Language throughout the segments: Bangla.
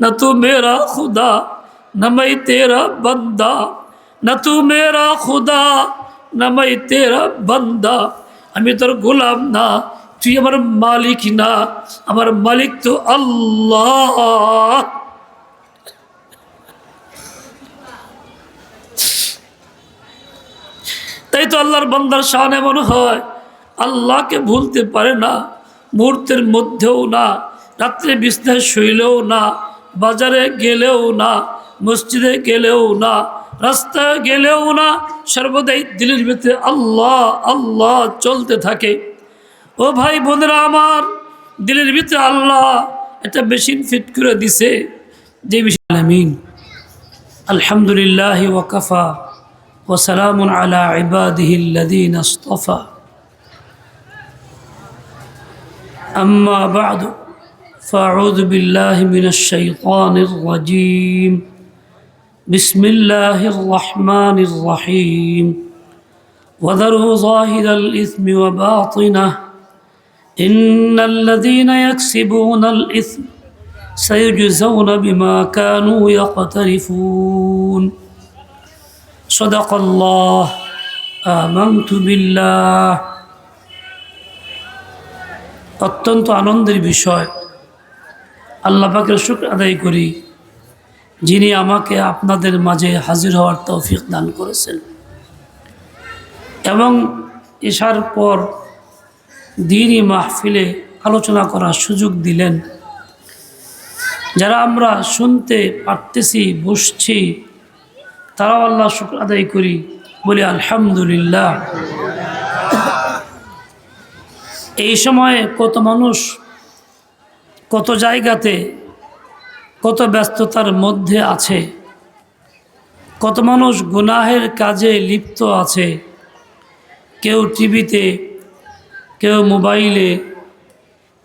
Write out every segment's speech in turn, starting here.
न तू मेरा खुदा न मैं तेरा बंदा, न तू मेरा खुदा न मैं तेरा बंदा। আমি তোর গোলাম না, তুই আমার মালিক না, আমার মালিক তো আল্লাহ। তাই তো আল্লাহর বান্দার শান এমন হয়, আল্লাহকে ভুলতে পারে না, মুহূর্তের মধ্যেও না, রাত্রে বিছনায় শুইলেও না, বাজারে গেলেও না, মসজিদে গেলেও না, রাস্তায় গেলেও না, সর্বদাই দিলের ভিতরে আল্লাহ আল্লাহ চলতে থাকে। ও ভাই বোনেরা আমার, দিলের ভিতরে আল্লাহ একটা মেশিন ফিট করে দিছে, যে মেশিন আমিন আলহামদুলিল্লাহি ওয়া কাফা ওয়া সালামুন আলা ইবাদিহিল্লাযীনা ইসতাফা। আম্মা বা'দু ফাআউযু বিল্লাহি মিনাশ শাইতানির রাজীম। বিসমিল্লাহির রাহমানির রহিম। ওয়াযারু যাহিরাল ইসমি ওয়া বাতিনাহু ইন্নাল্লাযীনা ইয়াকসিবুনাল ইসম সায়ুজজাউনা বিমা কানু ইয়াকতারিফুন। সাদাকাল্লাহ। আমানতু বিল্লাহ। অত্যন্ত আনন্দের বিষয়, আল্লাহ পাকের শুকর আদায় করি যিনি আমাকে আপনাদের মাঝে হাজির হওয়ার তৌফিক দান করেছেন এবং এশার পর দ্বীনি মাহফিলে আলোচনা করার সুযোগ দিলেন। যারা আমরা শুনতে পারতেছি, বসছি, তারাও আল্লাহ শুকর আদায় করি, বলি আলহামদুলিল্লাহ। এই সময়ে কত মানুষ কত জায়গাতে কত ব্যস্ততার মধ্যে আছে, কত মানুষ গুনাহের কাজে লিপ্ত আছে, কেউ টিভিতে, কেউ মোবাইলে,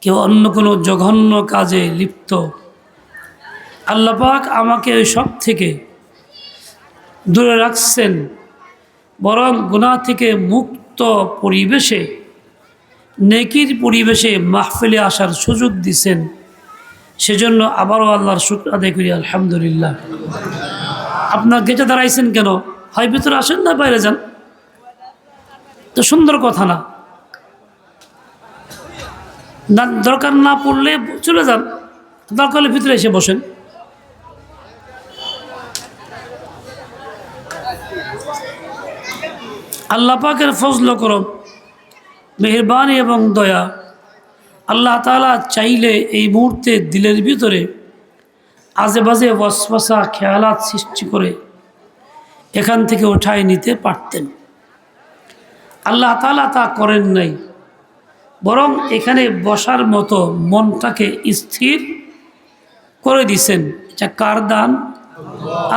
কেউ অন্য কোনো জঘন্য কাজে লিপ্ত। আল্লাহ পাক আমাকে ওই সব থেকে দূরে রাখছেন, বরং গুনাহ থেকে মুক্ত পরিবেশে, নেকির পরিবেশে মাহফিলে আসার সুযোগ দিছেন। সেজন্য আবারও আল্লাহর শুকর আদায় করি আলহামদুলিল্লাহ। আপনার গেটে দাঁড়াইছেন কেন? হয় ভিতরে আসেন না বাইরে যান, তো সুন্দর কথা না? দরকার না পড়লে চলে যান, দরকার হলে ভিতরে এসে বসেন। আল্লাহ পাকের ফজল করম, মেহেরবানি এবং দয়া, আল্লাহ তাআলা চাইলে এই মুহূর্তে দিলের ভিতরে আজে বাজে ওয়াসওয়াসা খেয়ালাত সৃষ্টি করে এখান থেকে উঠায় নিতে পারতেন। আল্লাহ তাআলা তা করেন নাই, বরং এখানে বসার মতো মনটাকে স্থির করে দিছেন। এটা কার দান?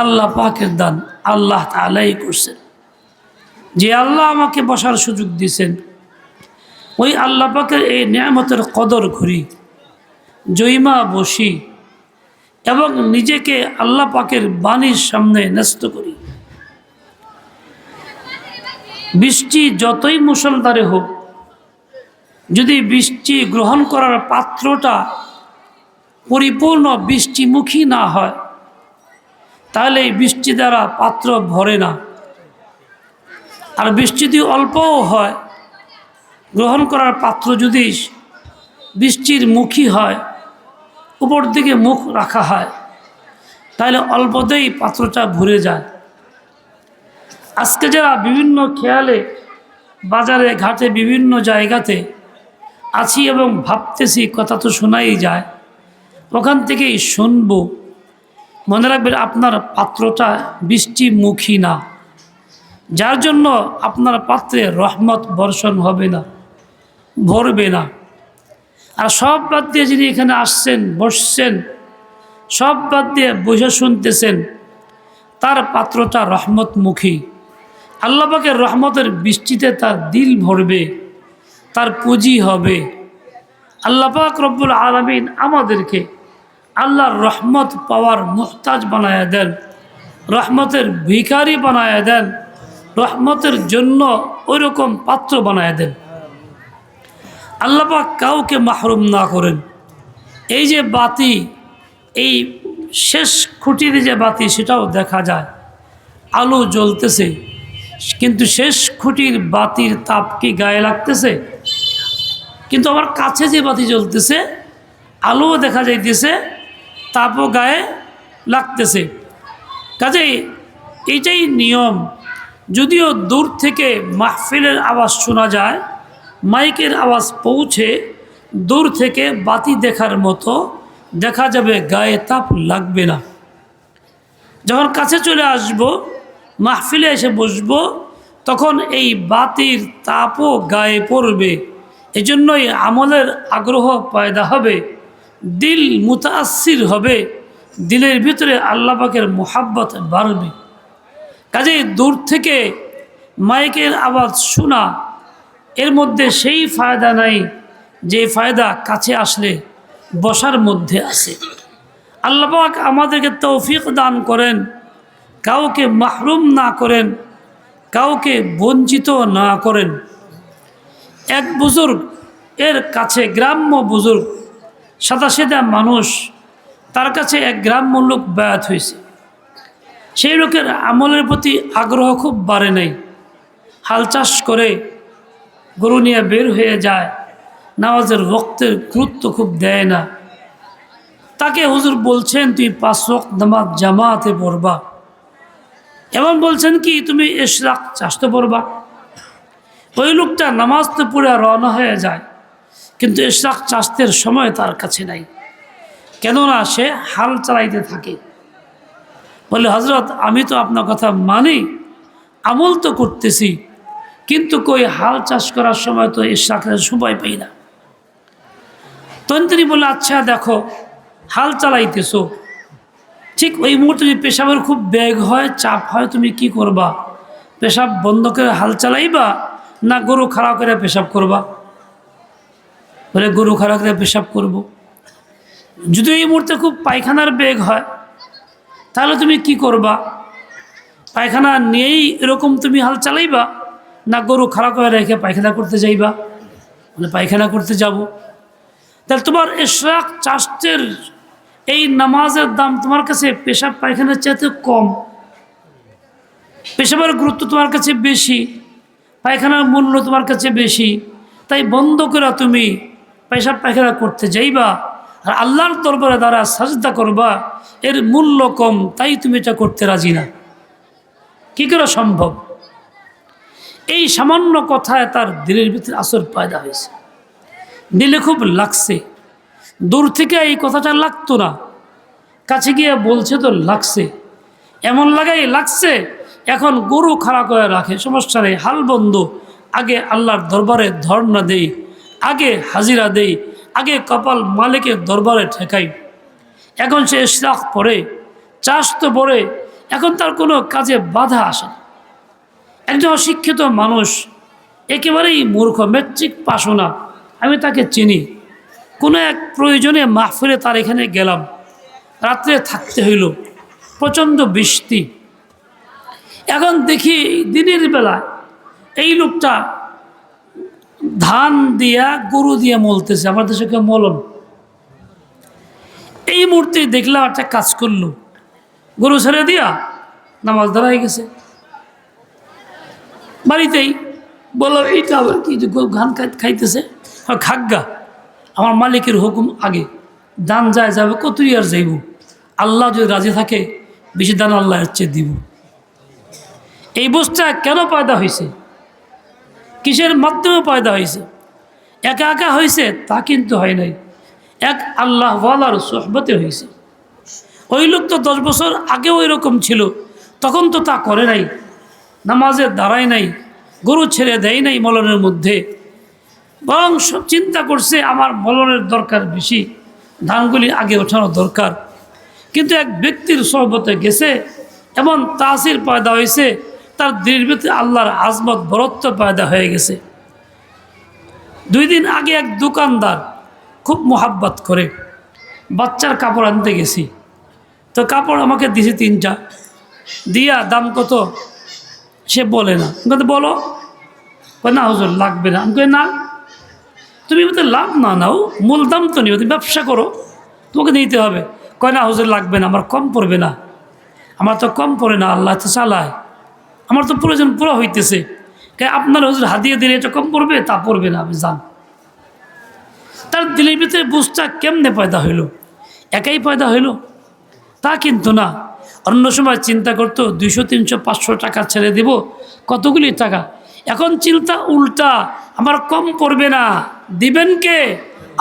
আল্লাহ পাকের দান। আল্লাহ তাআলাই করছেন। যে আল্লাহ আমাকে বসার সুযোগ দিয়েছেন, ওই আল্লাহ পাকের এই নেয়ামতের কদর করি, জয়মা বসি এবং নিজেকে আল্লাহ পাকের বাণীর সামনে ন্যস্ত করি। বৃষ্টি যতই মুষলধারে হোক, যদি বৃষ্টি গ্রহণ করার পাত্রটা পরিপূর্ণ বৃষ্টিমুখী না হয়, তাহলে এই বৃষ্টি দ্বারা পাত্র ভরে না। আর বৃষ্টি যদি অল্পও হয়, গ্রহণ করার পাত্র যদি বৃষ্টির মুখী হয়, উপর দিকে মুখ রাখা হয়, তাহলে অল্পতেই পাত্রটা ভরে যায়। আজকে যারা বিভিন্ন খেয়ালে বাজারে ঘাটে বিভিন্ন জায়গাতে আছি এবং ভাবতেছি, কথা তো শোনাই যায়, ওখান থেকেই শুনবো, মনে রাখবেন আপনার পাত্রটা বৃষ্টিমুখী না, যার জন্য আপনার পাত্রে রহমত বর্ষণ হবে না, ভরবে না। আর সব বাদ দিয়ে যিনি এখানে আসছেন, বসছেন, সব বাদ দিয়ে বসে শুনতেছেন, তার পাত্রটা রহমতমুখী। আল্লাহ পাকের রহমতের বৃষ্টিতে তার দিল ভরবে, তার পুঁজি হবে। আল্লাহ পাক রব্বুল আলামিন আমাদেরকে আল্লাহর রহমত পাওয়ার মুহতাজ বানায়া দেন, রহমতের ভিখারি বানায়া দেন, রহমতের জন্য ওইরকম পাত্র বানায়া দেন। আল্লাহ পাক কাউকে মাহরুম না করেন। এই যে বাতি, এই শেষ খুঁটির যে বাতি সেটাও দেখা যায়, আলো জ্বলতেছে, কিন্তু শেষ খুঁটির বাতির তাপ কি গায়ে লাগতেছে? কিন্তু আমার কাছে যে বাতি জ্বলতেছে, আলোও দেখা যাইতেছে, তাপও গায়ে লাগতেছে। কাজেই এইটাই নিয়ম। যদিও দূর থেকে মাহফিলের আওয়াজ শোনা যায়, মাইকের আওয়াজ পৌঁছে, দূর থেকে বাতি দেখার মতো দেখা যাবে, গায়ে তাপ লাগবে না। যখন কাছে চলে আসব, মাহফিলে এসে বসবো, তখন এই বাতির তাপও গায়ে পড়বে। এজন্যই আমলের আগ্রহ পয়দা হবে, দিল মুতাসির হবে, দিলের ভিতরে আল্লাহ পাকের মোহাব্বত বাড়বে। কাজেই দূর থেকে মাইকের আওয়াজ শোনা, এর মধ্যে সেই ফায়দা নাই যে ফায়দা কাছে আসলে বসার মধ্যে আছে। আল্লাহ পাক আমাদেরকে তৌফিক দান করেন, কাউকে মাহরুম না করেন, কাউকে বঞ্চিত না করেন। এক বুজুর্গ এর কাছে, গ্রাম্য বুজুর্গ, সাদাসিধা মানুষ, তার কাছে এক গ্রাম্য লোক বায়াত হয়েছে। সেই লোকের আমলের প্রতি আগ্রহ খুব বাড়ে নাই, হাল চাষ করে, গরু নিয়ে বের হয়ে যায়, নামাজের ওয়াক্তের গুরুত্ব খুব দেয় না। তাকে হুজুর বলছেন, তুই 5 ওয়াক্ত নামাজ জামাতে পড়বা, এমন বলছেন কি তুমি ইশরাক চাষতে পড়বা। ওই লোকটা নামাজ তো পড়ে রওনা হয়ে যায়, কিন্তু ইশরাক চাষতের সময় তার কাছে নাই, কেননা সে হাল চালাইতে থাকে। বলে, হজরত আমি তো আপনার কথা মানি, আমল তো করতেছি, কিন্তু কই হাল চাষ করার সময় তো ইশরাকের সময় পাই না। তখন তিনি বলে, আচ্ছা দেখো, হাল চালাইতেছো, ঠিক ওই মুহূর্তে যদি পেশাবের খুব বেগ হয়, চাপ হয়, তুমি কি করবা? পেশাব বন্ধ করে হাল চালাইবা, না গরু খাড়া করে পেশাব করবা? বলে, গরু খাড়া করে পেশাব করব। যদি এই মুহূর্তে খুব পায়খানার বেগ হয়, তাহলে তুমি কি করবা? পায়খানা নিয়েই এরকম তুমি হাল চালাইবা, না গরু খাড়া করে রেখে পায়খানা করতে যাইবা? মানে পায়খানা করতে যাব। তাহলে তোমার ইশরাক চাষের এই নামাজের দাম তোমার কাছে পেশাব পায়খানার চাইতে কম, পেশাবের গুরুত্ব তোমার কাছে বেশি, পায়খানার মূল্য তোমার কাছে বেশি, তাই বন্ধ করে তুমি পেশাব পায়খানা করতে যাইবা, আর আল্লাহর দরবারে দ্বারা সাজদা করবা, এর মূল্য কম, তাই তুমি এটা করতে রাজি না। কী করে সম্ভব? এই সামান্য কথায় তার দিলের ভিতরে আসর পয়দা হয়েছে, দিলে খুব লাগছে। দূর থেকে এই কথাটা লাগতো না, কাছে গিয়ে বলছে তো লাগছে, এমন লাগাই লাগছে। এখন গরু খাড়া করে রাখে, সমস্যা নেই, হাল বন্ধ, আগে আল্লাহর দরবারে ধর্ণা দেই, আগে হাজিরা দেই, আগে কপাল মালিকের দরবারে ঠেকাই। এখন সে ইশরাক পড়ে, চাষ তো পড়ে, এখন তার কোনো কাজে বাধা আসে না। একজন অশিক্ষিত মানুষ, একেবারেই মূর্খ, মেট্রিক পাশও না, আমি তাকে চিনি। কোনো এক প্রয়োজনে মাহফিলে তার এখানে গেলাম, রাত্রে থাকতে হইল, প্রচণ্ড বৃষ্টি। এখন দেখি দিনের বেলা এই লোকটা ধান দিয়া গরু দিয়ে মলতেছে, আমার দেশে কেউ মলন। এই মুহূর্তে দেখলাম একটা কাজ করলো, গরু ছেড়ে দিয়া নামাজ দাঁড়াই গেছে বাড়িতেই। বললাম, এইটা আবার কি ধান খাইতেছে? খাগ্গা, আমার মালিকের হুকুম আগে, দান যায় যাবে, কতই আর যাইব, আল্লাহ যদি রাজি থাকে বেশি দান আল্লাহ চেয়ে দিব। এই বস্তা কেন পয়দা হয়েছে? কিসের মাধ্যমে পয়দা হয়েছে? একা একা হয়েছে তা কিন্তু হয় নাই, এক আল্লাহ ওয়ালার সোহবতে হয়েছে। ওই লোক তো 10 বছর আগেও এরকম ছিল, তখন তো তা করে নাই, নামাজে দাঁড়ায় নাই, গরু ছেড়ে দেয় নাই মলনের মধ্যে, বরং সব চিন্তা করছে আমার মলনের দরকার বেশি, ধানগুলি আগে ওঠানো দরকার। কিন্তু এক ব্যক্তির সোহবতে গেছে, এমন তাসির পয়দা হয়েছে, তার দিলের ভিতরে আল্লাহর আজমত বরত্ব পয়দা হয়ে গেছে। 2 দিন আগে এক দোকানদার খুব মোহাব্বত করে, বাচ্চার কাপড় আনতে গেছি, তো কাপড় আমাকে দিয়েছে 3টা, দিয়া দাম কত সে বলে না। আমি বলো, না হুজুর লাগবে না। আমি না, তুমি বলতে লাভ না নাও, মূল দাম তো নিও, তুমি ব্যবসা করো, তোমাকে নিতে হবে। কয় না হুজুর লাগবে না, আমার কম পড়বে না, আমার তো কম পড়ে না, আল্লাহ তো চালায়, আমার তো প্রয়োজন পুরো হইতেছে, আপনার হুজুর হাদিয়ে দিলে এটা কম পড়বে, তা পড়বে না, আপনি যান। তার দিলের ভিতরে বুঝটা কেমনে পয়দা হইল? একাই পয়দা হইল? তা কিন্তু না। অন্য সময় চিন্তা করতো 200, 300, 500 টাকা ছেড়ে দিব, কতগুলি টাকা। এখন চিন্তা উল্টা, আমার কম পড়বে না, দিবেন কে?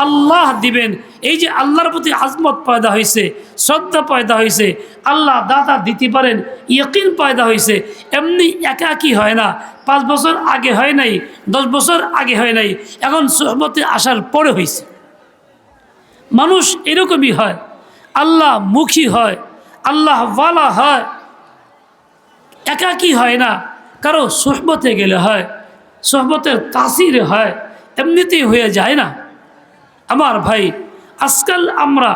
আল্লাহ দিবেন। এই যে আল্লাহর প্রতি আজমত পয়দা হয়েছে, শ্রদ্ধা পয়দা হয়েছে, আল্লাহ দাতা দিতে পারেন, ইয়াকিন পয়দা হয়েছে। এমনি একাকি হয় না, 5 বছর আগে হয় নাই, 10 বছর আগে হয় নাই, এখন সোহবতে আসার পরে হয়েছে। মানুষ এরকমই হয়, আল্লাহ মুখী হয়, আল্লাহ ওয়ালা হয়, একাকি হয় না, কারো সোহবতে গেলে হয়, সোহবতের তাসিরে হয়, এমনিতেই হয়ে যায় না। আমার ভাই, আজকাল আমরা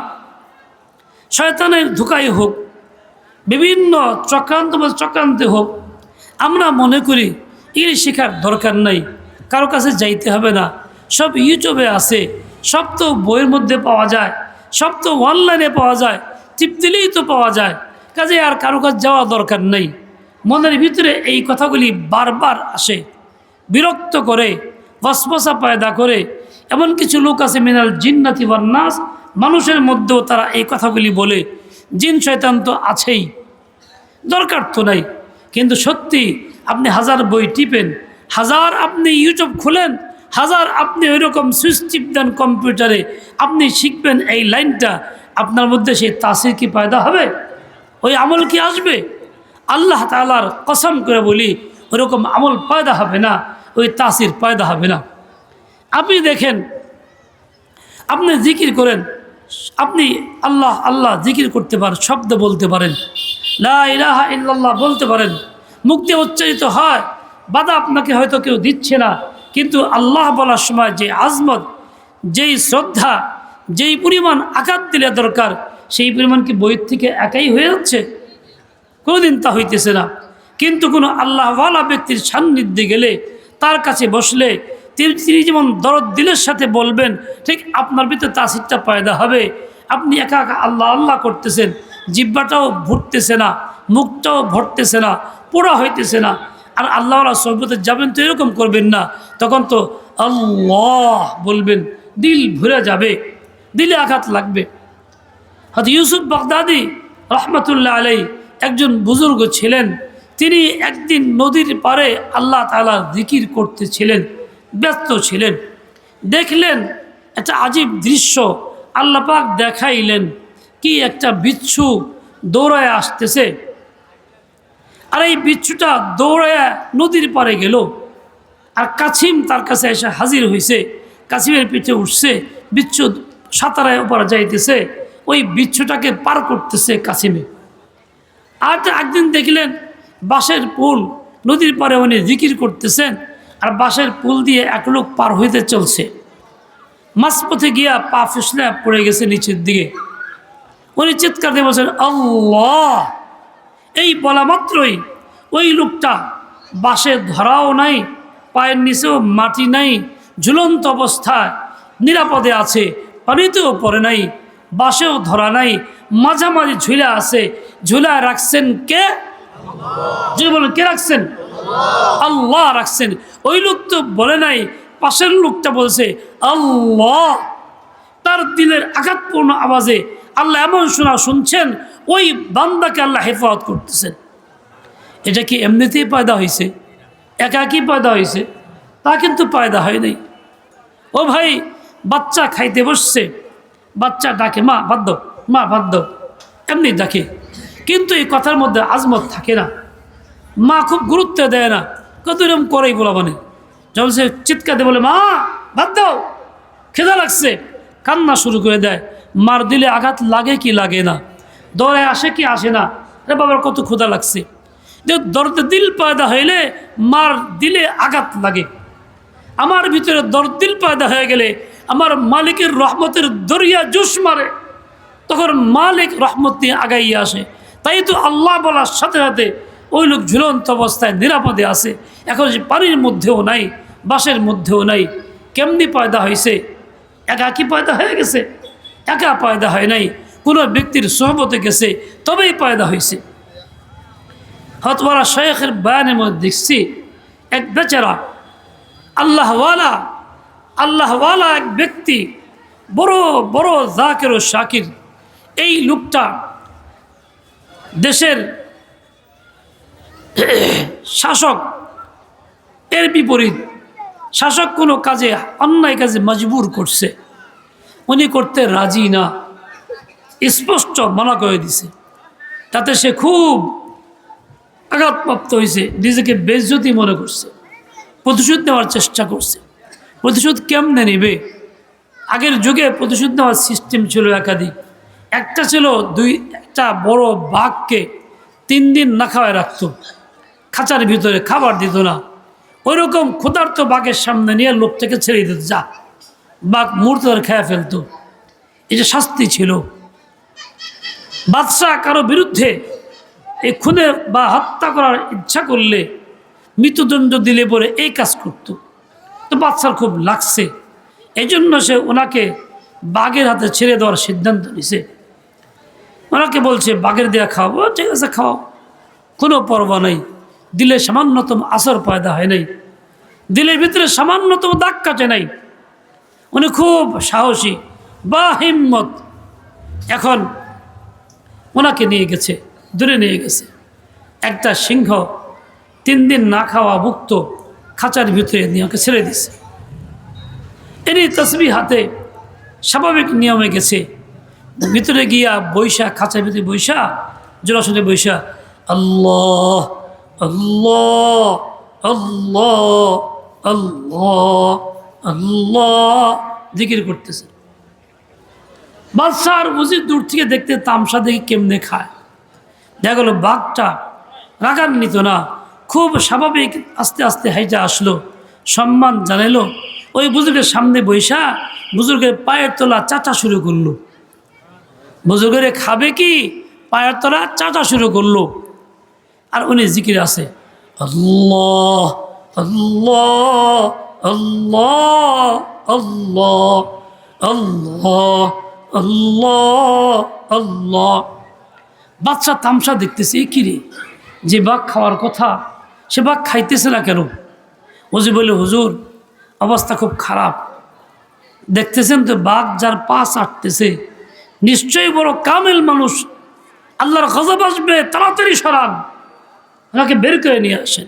শয়তানের ধোঁকায় হোক, বিভিন্ন চক্রান্তে হোক, আমরা মনে করি এগুলি শেখার দরকার নাই, কারো কাছে যাইতে হবে না, সব ইউটিউবে আছে, সব তো বইয়ের মধ্যে পাওয়া যায়, সব তো অনলাইনে পাওয়া যায়, টিপ দিলেই তো পাওয়া যায়, কাজে আর কারো কাছে যাওয়া দরকার নেই। মনের ভিতরে এই কথাগুলি বারবার আসে, বিরক্ত করে, ওয়াসওয়াসা পয়দা করে। এমন কিছু লোক আছে মিনাল জিন্নাতি ওয়ান নাস, মানুষের মধ্যেও তারা এই কথাগুলি বলে। জিন শয়তান তো আছেই, দরকার তো নাই। কিন্তু সত্যি আপনি 1000 বই টিপেন, 1000 আপনি ইউটিউব খুলেন, 1000 আপনি ওইরকম সুইচ টিপ দেন কম্পিউটারে, আপনি শিখবেন এই লাইনটা, আপনার মধ্যে সেই তাসির কি পয়দা হবে? ওই আমল কি আসবে? আল্লাহ তাআলার কসম করে বলি, ওইরকম আমল পয়দা হবে না, ওই তাসির পয়দা হবে না। আপনি দেখেন, আপনি জিকির করেন, আপনি আল্লাহ আল্লাহ জিকির করতে পারেন, শব্দ বলতে পারেন, লা ইলাহা ইল্লাল্লাহ বলতে পারেন, মুখ দিয়ে উচ্চারিত হয়, বাধা আপনাকে হয়তো কেউ দিচ্ছে না, কিন্তু আল্লাহ বলার সময় যে আজমত, যেই শ্রদ্ধা, যেই পরিমাণ আঘাত দিলে দরকার, সেই পরিমাণ কি বই থেকে একাই হয়ে যাচ্ছে? কোনোদিন তা হইতেছে না। কিন্তু কোনো আল্লাহওয়ালা ব্যক্তির সান্নিধ্যে গেলে, তার কাছে বসলে, তিনি যেমন দরদ দিলের সাথে বলবেন, ঠিক আপনার ভিতরে তাসিরটা পয়দা হবে। আপনি একা একা আল্লাহ আল্লাহ করতেছেন, জিহ্বাটাও ভরতেছে না, মুখটাও ভরতেছে না, পোড়া হইতেছে না। আর আল্লাহওয়ালা সহবতে যাবেন তো এরকম করবেন না, তখন তো আল্লাহ বলবেন, দিল ভরে যাবে, দিলে আঘাত লাগবে। হয়তো ইউসুফ বাগদাদি রহমতুল্লাহ আলাই একজন বুজুর্গ ছিলেন, তিনি একদিন নদীর পাড়ে আল্লাহ তাআলা জিকির করতেছিলেন, ব্যস্ত ছিলেন। দেখলেন একটা আজীব দৃশ্য, আল্লাহ পাক দেখাইলেন, কি একটা বিচ্ছু দৌড়ায় আসতেছে, আর এই বিচ্ছুটা দৌড়ায় নদীর পাড়ে গেল, আর কাছিম তার কাছে এসে হাজির হয়েছে, কাছিমের পিঠে উঠছে, বিচ্ছু সাঁতারায় ওপরে যাইতেছে, ওই বিচ্ছুটাকে পার করতেছে কাছিমে। আর একদিন দেখলেন বাঁশের পুল, নদীর পাড়ে উনি জিকির করতেছেন, আর বাঁশের পুল দিয়ে এক লোক পার হইতে চলছে, মাঝপথে গিয়া পা ফিসলে পড়ে গেছে নিচের দিকে। উনি চিৎকার দিয়ে বলছেন আল্লাহ। এই বলা মাত্রই ওই লোকটা বাঁশে ধরাও নাই, পায়ের নিচেও মাটি নাই, ঝুলন্ত অবস্থায় নিরাপদে আছে, পানিতেও পড়ে নাই, বাঁশেও ধরা নাই, মাঝামাঝি ঝুলা আছে। ঝুলা রাখছেন কে? যে বলেন কে রাখছেন? আল্লাহ রাখছেন। ওই লোক তো বলে নাই, পাশের লোকটা বলছে আল্লাহ। তার দিলের আঘাতপূর্ণ আওয়াজে আল্লাহ এমন শুনছেন, ওই বান্দাকে আল্লাহ হেফাজত করতেছেন। এটা কি এমনিতেই পয়দা হয়েছে? একাকি পয়দা হয়েছে? তা কিন্তু পয়দা হয় নাই। ও ভাই, বাচ্চা খাইতে বসছে, বাচ্চা ডাকে মা ভাত দাও, মা ভাত দাও, এমনি ডাকে, কিন্তু এই কথার মধ্যে আজমত থাকে না। মা খুব গুরুত্ব দেয় না, কত এরকম করেই বলা, মানে যখন সে চিৎকার দিয়ে বলে মা ভাত দাও, খেদা লাগছে, কান্না শুরু করে দেয়। মার দিলে আঘাত লাগে কি লাগে না? দৌড়ে আসে কি আসে না? রে বাবার কত ক্ষুধা লাগছে। যে দর্দে দিল পয়দা হইলে মার দিলে আঘাত লাগে। আমার ভিতরে দর্দ দিল পয়দা হয়ে গেলে আমার মালিকের রহমতের দরিয়া জোশ মারে, তখন মালিক রহমত নিয়ে আগাইয়ে আসে। তাই তো আল্লাহ বলার সাথে সাথে ওই লোক ঝুলন্ত অবস্থায় নিরাপদে আছে। এখন সে পানির মধ্যেও নাই, বাঁশের মধ্যেও নাই। কেমনি পয়দা হয়েছে? একা কি পয়দা হয়ে গেছে? একা পয়দা হয় নাই। কোনো ব্যক্তির সোহবতে গেছে তবেই পয়দা হয়েছে। হতওয়ালা শেখের বয়ানের মধ্যে দেখছি এক বেচারা আল্লাহওয়ালা এক ব্যক্তি, বড় বড় জাকির ও শাকির। এই লোকটা দেশের শাসক, এর বিপরীত শাসক কোনো কাজে অন্যায় কাজে মজবুর করছে, উনি করতে রাজি না, স্পষ্ট মানা করে দিছে। তাতে সে খুব আঘাতপ্রাপ্ত হয়েছে, নিজেকে বেইজ্জতি মনে করছে, প্রতিশোধ নেওয়ার চেষ্টা করছে। প্রতিশোধ কেমনে নেবে? আগের যুগে প্রতিশোধ নেওয়ার সিস্টেম ছিল একাধিক। একটা ছিল একটা বড় বাঘকে 3 দিন না খাওয়ায় রাখতো, খাঁচার ভিতরে খাবার দিত না। ওই রকম ক্ষুধার্ত বাঘের সামনে নিয়ে লোকটাকে ছেড়ে দিত, যা, বাঘ মুহূর্তে খেয়ে ফেলতো। এই যে শাস্তি ছিল। বাদশাহ কারো বিরুদ্ধে এই খুনে বা হত্যা করার ইচ্ছা করলে মৃত্যুদণ্ড দিলে পরে এই কাজ করত। তো বাদশার খুব লাগছে, এই জন্য সে ওনাকে বাঘের হাতে ছেড়ে দেওয়ার সিদ্ধান্ত নিছে। ওনাকে বলছে বাঘের দেয়া খাওয়াবো, ঠিক আছে খাওয়াও, কোনো পরোয়া নাই। দিলে সামান্যতম আসর পয়দা হয় নাই, দিলের ভিতরে সামান্যতম দাগ কাটে নাই। উনি খুব সাহসী বা হিম্মত। এখন ওনাকে নিয়ে গেছে, দূরে নিয়ে গেছে। একটা সিংহ 3 দিন না খাওয়া ভুক্ত খাঁচার ভিতরে নিয়ে ওকে ছেড়ে দিছে। এনি তসবিহ হাতে স্বাভাবিক নিয়মে গেছে, ভিতরে গিয়া বৈশা, খাঁচার ভিতরে বৈশা, জোড়াশনে বৈশা আল্লাহ আল্লাহ আল্লাহ আল্লাহ আল্লাহ জিকির করতেছে। বাদশাহ আর বুঝি দূর থেকে দেখতে তামসা দেখি কেমনে খায়। দেখা গেল বাঘটা রাগান্বিত না, খুব স্বাভাবিক আস্তে আস্তে হাইটা আসলো, সম্মান জানাইলো। ওই বুজুর্গের সামনে বৈশা বুজুর্গের পায়ের তলা চাটা শুরু করলো। বুজুর্গের খাবে কি, পায়ের তলা চাটা শুরু করলো। আর উনি জিকির আছে আল্লাহ আল্লাহ আল্লাহ আল্লাহ আল্লাহ আল্লাহ আল্লাহ। বাচ্চা তামসা দেখতেছে, কি রে, যে বাঘ খাওয়ার কথা সে বাঘ খাইতেছে না কেন? ওজি বলে, হুজুর অবস্থা খুব খারাপ, দেখতেছেন তো বাঘ যার পা চাটতেছে, নিশ্চয়ই বড় কামেল মানুষ, আল্লাহর গজব আসবে, তাড়াতাড়ি সরান, ওনাকে বের করে নিয়ে আসেন।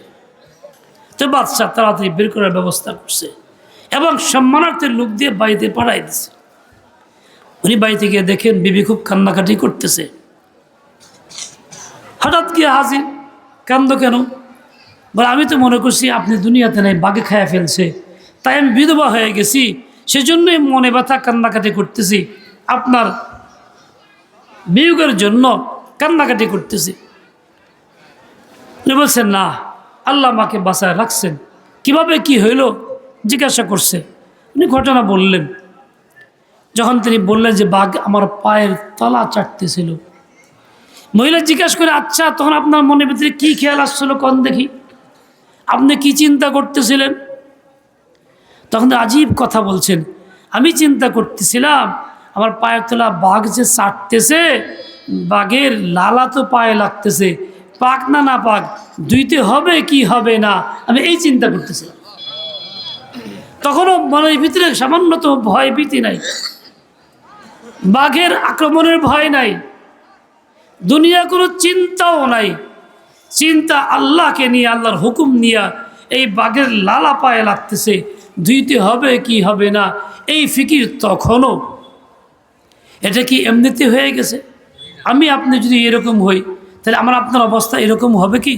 তো বাদশাহ তাড়াতাড়ি বের করার ব্যবস্থা করছে এবং সম্মানার্থের লোক দিয়ে বাড়িতে পাঠাই দিছে। উনি বাড়িতে গিয়ে দেখেন বিবি খুব কান্নাকাটি করতেছে। হঠাৎ গিয়ে হাজির, কান্দ কেন? বলে, আমি তো মনে করছি আপনি দুনিয়াতে নেই, বাঘে খায়া ফেলছে, তাই আমি বিধবা হয়ে গেছি, সেজন্যই মনে ব্যথা কান্নাকাটি করতেছি, আপনার বিয়োগের জন্য কান্নাকাটি করতেছি। উনি বলছেন, না, আল্লাহ আমাকে বাঁচায় রাখছেন। কিভাবে কি হইল জিজ্ঞাসা করছে। উনি ঘটনা বললেন। যখন তিনি বললেন যে বাঘ আমার পায়ের তলা চাটতেছিল, মহিলা জিজ্ঞাসা করে, আচ্ছা তখন আপনার মনের ভিতরে কি খেয়াল আসছিল, কোন দেখি, আপনি কি চিন্তা করতেছিলেন? তখন আজীব কথা বলছেন, আমি চিন্তা করতেছিলাম আমার পায়ের তলা বাঘ যে চাটতেছে, বাঘের লালা তো পায়ে লাগতেছে, পাক না না পাক দুইতে হবে কি হবে না, আমি এই চিন্তা করতেছিলাম। তখনও মনের ভিতরে সামান্যতম ভয় ভীতি নাই, বাঘের আক্রমণের ভয় নাই, দুনিয়া কোনো চিন্তাও নাই। চিন্তা আল্লাহকে নিয়ে, আল্লাহর হুকুম নিয়ে এই বাঘের লালা পায়ে লাগতেছে, ধুইতে হবে কি হবে না, এই ফিকির তখনও। এটা কি এমনিতে হয়ে গেছে? আমি আপনি যদি এরকম হই, তাহলে আমার আপনার অবস্থা এরকম হবে কি?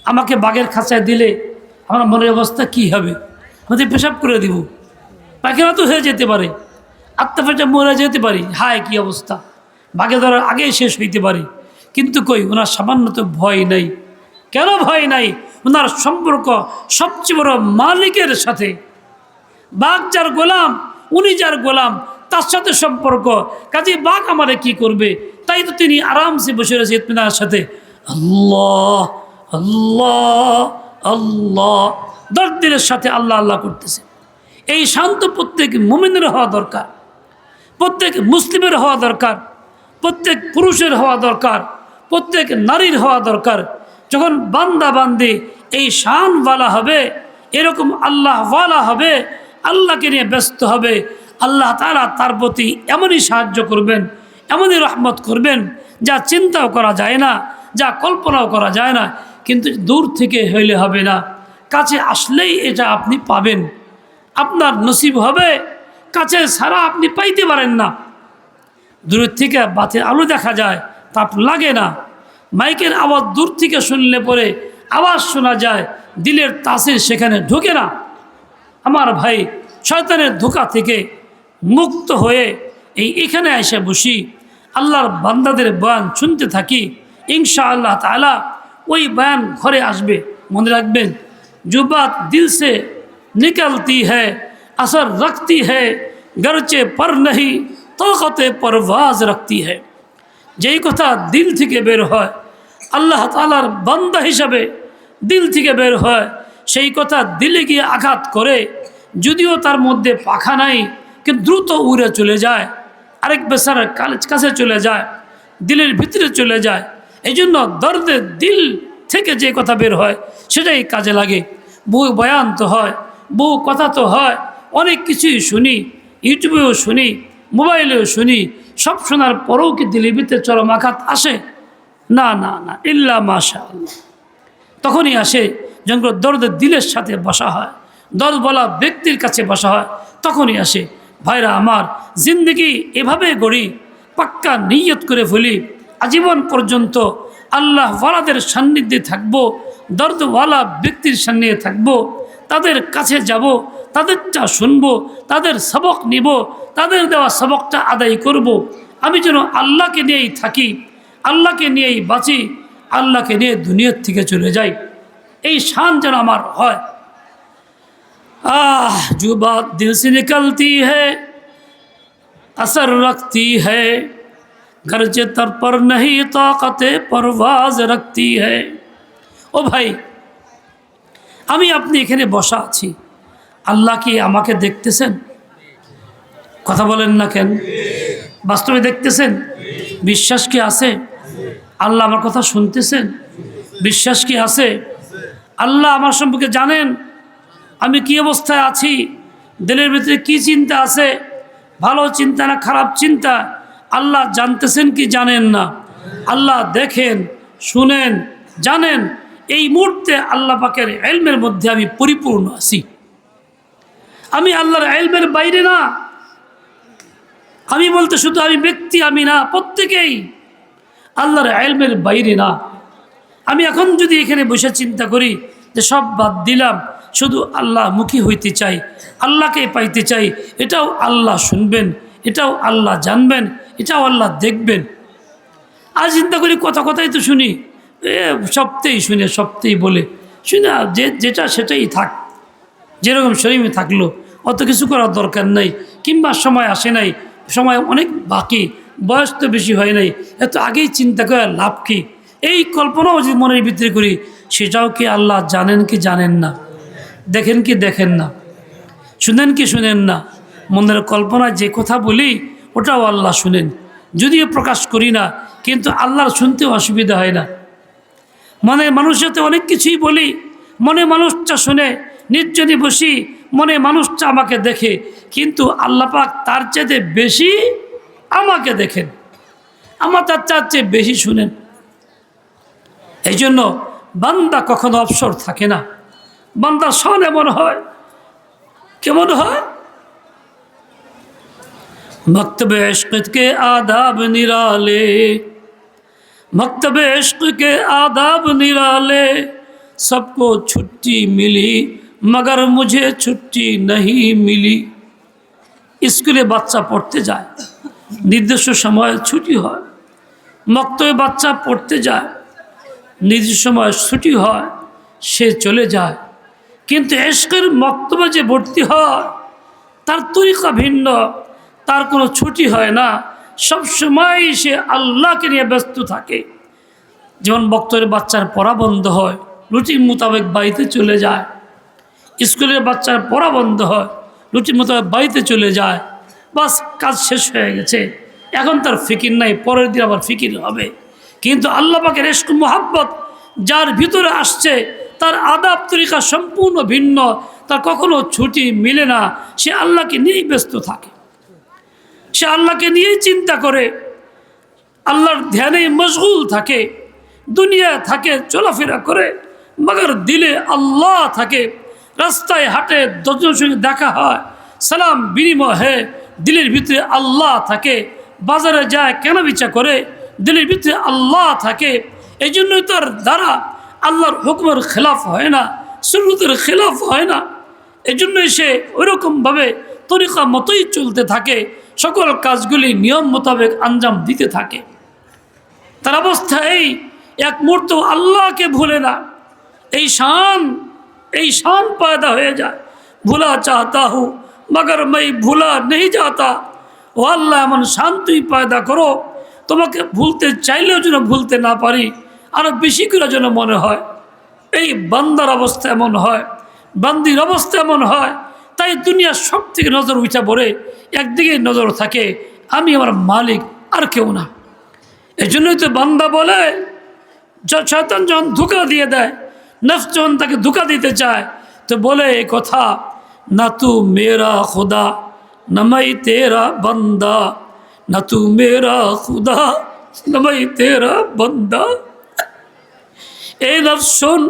আমাকে বাঘের খাঁচায় দিলে আমার মনের অবস্থা কি হবে? আমাদের পেশাব করে দিব, পায়খানা তো হয়ে যেতে পারে, আত্মা মরে যেতে পারি, হায় কি অবস্থা, বাঘে ধরার আগেই শেষ হইতে পারে। কিন্তু কই, ওনার সামান্য তো ভয় নাই। কেন ভয় নাই? ওনার সম্পর্ক সবচেয়ে বড় মালিকের সাথে। বাঘ যার গোলাম, উনি যার গোলাম, তার সাথে সম্পর্ক। কাজে বাঘ আমারে কি করবে? তাই তো তিনি আরামসে বসে রয়েছে ইতমিনার সাথে, আল্লাহ আল্লাহ আল্লাহ, দরদিনের সাথে আল্লাহ আল্লাহ করতেছে। এই শান্ত প্রত্যেক মুমিনের হওয়া দরকার, প্রত্যেক মুসলিমের হওয়া দরকার। প্রত্যেক পুরুষের হওয়া দরকার, প্রত্যেক নারীর হওয়া দরকার। যখন বান্দা বান্দি এই শানওয়ালা হবে, এরকম আল্লাহওয়ালা হবে, আল্লাহকে নিয়ে ব্যস্ত হবে, আল্লাহ তাআলা তার প্রতি এমনই সাহায্য করবেন, এমনই রহমত করবেন যা চিন্তাও করা যায় না, যা কল্পনাও করা যায় না। কিন্তু দূর থেকে হইলে হবে না, কাছে আসলেই এটা আপনি পাবেন, আপনার নসিব হবে। কাছে ছাড়া আপনি পাইতে পারেন না। দূরের থেকে বাতির আলো দেখা যায়, তাপ লাগে না। মাইকের আওয়াজ দূর থেকে শুনলে পরে আওয়াজ শোনা যায়, দিলের তাসির সেখানে ঢোকে না। আমার ভাই, শয়তানের ধোঁকা থেকে মুক্ত হয়ে এখানে এসে বসি, আল্লাহর বান্দাদের বয়ান শুনতে থাকি। ইনশাআল্লাহ তাআলা ওই বয়ান ঘরে আসবে। মনে রাখবেন, जो बात दिल से निकलती है असर रखती है, गरचे पर नहीं ताकते परवाज रखती है। যেই কথা দিল থেকে বের হয়, আল্লাহ তাআলার বান্দা হিসাবে দিল থেকে বের হয়, সেই কথা দিলে গিয়ে আঘাত করে। যদিও তার মধ্যে পাখা নাই, কিন্তু দ্রুত উড়ে চলে যায়, আরেক বেচারার কাছে চলে যায়, দিলের ভিতরে চলে যায়। এই জন্য দর্দে দিল থেকে যে কথা বের হয় সেটাই কাজে লাগে। বহু বয়ান তো হয়, বহু কথা তো হয়, অনেক কিছুই শুনি, ইউটিউবেও শুনি, মোবাইলেও শুনি। সব শোনার পরেও কি দিলের ভিতরে চরম আঘাত আসে? না না না, ইল্লা মাশাআল্লাহ। তখনই আসে যখন দর্দের দিলের সাথে বসা হয়, দর্দ বলা ব্যক্তির কাছে বসা হয়, তখনই আসে। ভাইরা আমার, জিন্দগি এভাবে গড়ি, পাক্কা নিয়ত করে ফেলি, আজীবন পর্যন্ত আল্লাহওয়ালাদের সান্নিধ্যে থাকবো, দর্দওয়ালা ব্যক্তির সান্নিধ্যে থাকবো, তাদের কাছে যাব, তাদেরটা শুনবো, তাদের সবক নিব, তাদের দেওয়া সবকটা আদায় করব। আমি যেন আল্লাহকে নিয়েই থাকি, আল্লাহকে নিয়েই বাঁচি, আল্লাহকে নিয়ে দুনিয়ার থেকে চলে যাই, এই শান যেন আমার হয়। जो बात दिल से निकलती है असर रखती है, गरजे तर पर नहीं ताकते परवाज रखती है। ও ভাই, আমি আপনি এখানে বসা আছি, আল্লাহ কি আমাকে দেখতেছেন? কথা বলেন না কেন? বাস্তবে দেখতেছেন? বিশ্বাস কি আছে? আল্লাহ আমার কথা শুনতেছেন? বিশ্বাস কি আছে? আল্লাহ আমার সম্পর্কে জানেন আমি কি অবস্থায় আছি, দিলের ভিতরে কি চিন্তা আছে, ভালো চিন্তা না খারাপ চিন্তা, আল্লাহ জানতেছেন কি জানেন না? আল্লাহ দেখেন, শুনেন, জানেন। এই মুহূর্তে আল্লাহ পাকের ইলমের মধ্যে আমি পরিপূর্ণ আছি। আমি আল্লাহর ইলমের বাইরে না। আমি বলতে শুধু আমি ব্যক্তি, আমি না, প্রত্যেকেই আল্লাহর ইলমের বাইরে না। আমি এখন যদি এখানে বসে চিন্তা করি যে সব বাদ দিলাম, শুধু আল্লাহ মুখী হইতে চাই, আল্লাহকে পাইতে চাই, এটাও আল্লাহ শুনবেন, এটাও আল্লাহ জানবেন, এটাও আল্লাহ দেখবেন। আর চিন্তা করি কথাই তো শুনি, সবতেই শুনে, সবতেই বলে শুনে, যেটা সেটাই থাক, যেরকম শরীরে থাকলো, অত কিছু করার দরকার নাই, কিংবা সময় আসে নাই, সময় অনেক বাকি, বয়স তো বেশি হয় নাই, এত আগেই চিন্তা করে লাভ কি? এই কল্পনাও যদি মনের ভিতরে করি, সেটাও কি আল্লাহ জানেন কি জানেন না? দেখেন কি দেখেন না? শুনেন কি শুনেন না? মনের কল্পনায় যে কথা বলি ওটাও আল্লাহ শুনেন, যদিও প্রকাশ করি না, কিন্তু আল্লাহর শুনতেও অসুবিধা হয় না। মনে মানুষের তো অনেক কিছুই বলি, মনে মানুষটা শুনে, নির্জনে বসি, মনে মানুষটা আমাকে দেখে, কিন্তু আল্লাহ পাক তার চাইতে বেশি আমাকে দেখেন, আমার তার চেয়ে বেশি শুনেন। এই জন্য বান্দা কখনো অবসর থাকে না। বান্দার শান এমন হয়, কেমন হয়? मकतब इश्क के आदाब निराले, मकतब इश्क के आदाब निराले, सबको छुट्टी मिली मगर मुझे छुट्टी नहीं मिली। স্কুলে বাচ্চা পড়তে যায়, নির্দিষ্ট সময়ে ছুটি হয়। মক্তবে বাচ্চা পড়তে যায়, নির্দিষ্ট সময়ে ছুটি হয়, সে চলে যায়। কিন্তু ইশকের মক্তবে যে ভর্তি হয় তার তরিকা ভিন্ন, তার কোনো ছুটি হয় না, সব সময় সে আল্লাহকে নিয়ে ব্যস্ত থাকে। যেমন বক্তব্যের বাচ্চার পড়া বন্ধ হয়, রুটিন মোতাবেক বাড়িতে চলে যায়। স্কুলের বাচ্চার পড়া বন্ধ হয়, রুটিন মোতাবেক বাড়িতে চলে যায়, বাস কাজ শেষ হয়ে গেছে। এখন তার ফিকির নাই, পরের দিন আবার ফিকির হবে। কিন্তু আল্লাহ পাকের ইশক মোহাব্বত যার ভিতরে আসছে, তার আদাব তরিকা সম্পূর্ণ ভিন্ন, তার কখনো ছুটি মিলে না। সে আল্লাহকে নিয়েই ব্যস্ত থাকে, সে আল্লাহকে নিয়েই চিন্তা করে, আল্লাহর ধ্যানে মশগুল থাকে, দুনিয়া থাকে, চলাফেরা করে, মগর দিলে আল্লাহ থাকে। রাস্তায় হাটে দশজনের সঙ্গে দেখা হয়, সালাম বিনিময় হয়, দিলের ভিতরে আল্লাহ থাকে। বাজারে যায় কেনাবেচা করে, দিলের ভিতরে আল্লাহ থাকে। এই জন্যই তার দ্বারা আল্লাহর হুকুমের খেলাফ হয় না, সুন্নতের খেলাফ হয় না। এই জন্যই সে ওইরকমভাবে তরিকা মতোই চলতে থাকে, সকল কাজগুলি নিয়ম মোতাবেক আঞ্জাম দিতে থাকে। তার অবস্থা এই, এক মুহূর্ত আল্লাহকে ভুলে না। এই शान पैदा हो जाए, भूला चाहता हूँ मगर मैं भूला नहीं जाता। ও আল্লাহ, এমন শান্তি পয়দা করো তোমাকে ভুলতে চাইলেও যেন ভুলতে না পারি, আরও বেশি করে যেন মনে হয়। এই বান্দার অবস্থা এমন হয়, বান্দির অবস্থা এমন হয়। তাই দুনিয়ার সব থেকে নজর উঠা পড়ে, একদিকে নজর থাকে আমি আমার মালিক, আর কেউ না। এই জন্যই তো বান্দা বলে, শয়তান যখন ধোঁকা দিয়ে দেয়, নফস যখন তাকে ধোঁকা দিতে চায়, তো বলে এই কথা, না তু মেরা খুদা না मैं तेरा बंदा, ना तू मेरा खुदा ना मैं तेरा बंदा। এই নফস শোন,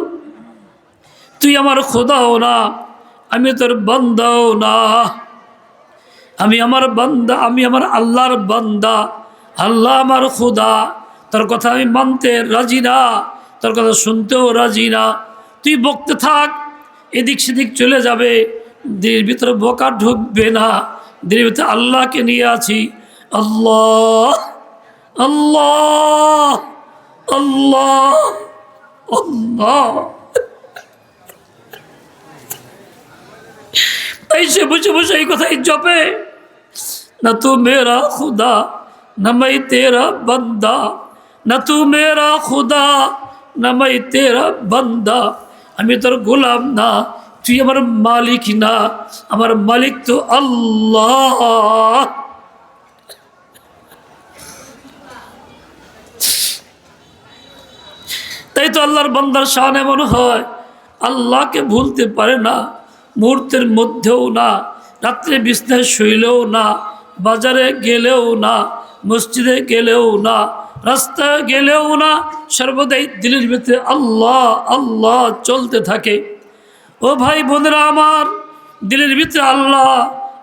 তুই আমার খোদাও না, আমি তোর বান্দাও না। আমি আমার বান্দা, আমি আমার আল্লাহর বান্দা, আল্লাহ আমার খোদা। তোর কথা আমি মানতে রাজি না, তোর কথা শুনতেও রাজি না। তুই বকতে থাক, এদিক সেদিক চলে যাবে, দিনের ভিতরে বোকা ঢুকবে না। দিনের ভিতরে আল্লাহকে নিয়ে আছি, আল্লাহ আল্লাহ আল্লাহ আল্লাহ। তাই সে বসে বসে এই কথাই জপে, না তু মেরা খুদা না मैं तेरा बंदा, না তু মেরা খুদা না मैं तेरा बंदा। আমি তোর গোলাম না, তুই আমার মালিক না, আমার মালিক তো আল্লাহ। তাই তো আল্লাহর বান্দার শান এমন হয়, আল্লাহকে ভুলতে পারে না, মুহূর্তের মধ্যেও না, রাত্রে বিছনায় শুইলেও না, বাজারে গেলেও না, মসজিদে গেলেও না, রাস্তায় গেলেও না, সর্বদাই দিলের ভিতরে আল্লাহ আল্লাহ চলতে থাকে। ও ভাই বোনেরা আমার, দিলের ভিতরে আল্লাহ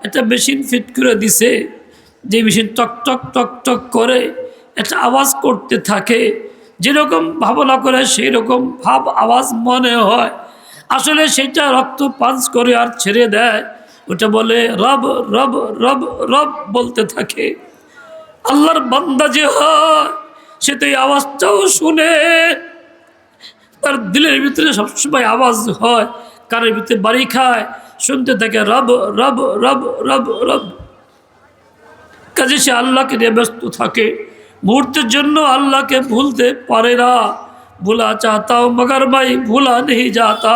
একটা মেশিন ফিট করে দিছে, যে মেশিন টক টক টক টক করে একটা আওয়াজ করতে থাকে। যেরকম ভাবনা করে সেই রকম ভাব আওয়াজ মনে হয়, আসলে সেটা রক্ত পাঞ্চ করে আর ছেড়ে দেয়। ওটা বলে রব রব রব রব বলতে থাকে। আল্লাহর বান্দা যে হয়, সে তো এই আওয়াজটাও শুনে, তার দিলের ভিতরে সবসময় আওয়াজ হয়, কানের ভিতরে বাড়ি খায়, শুনতে থাকে রব রব রব রব রব। কাজে সে আল্লাহকে নিয়ে ব্যস্ত থাকে, মুহূর্তের জন্য আল্লাহকে ভুলতে পারে না। ভুলা চাহতা হूं मगर मैं भूला नहीं जाता।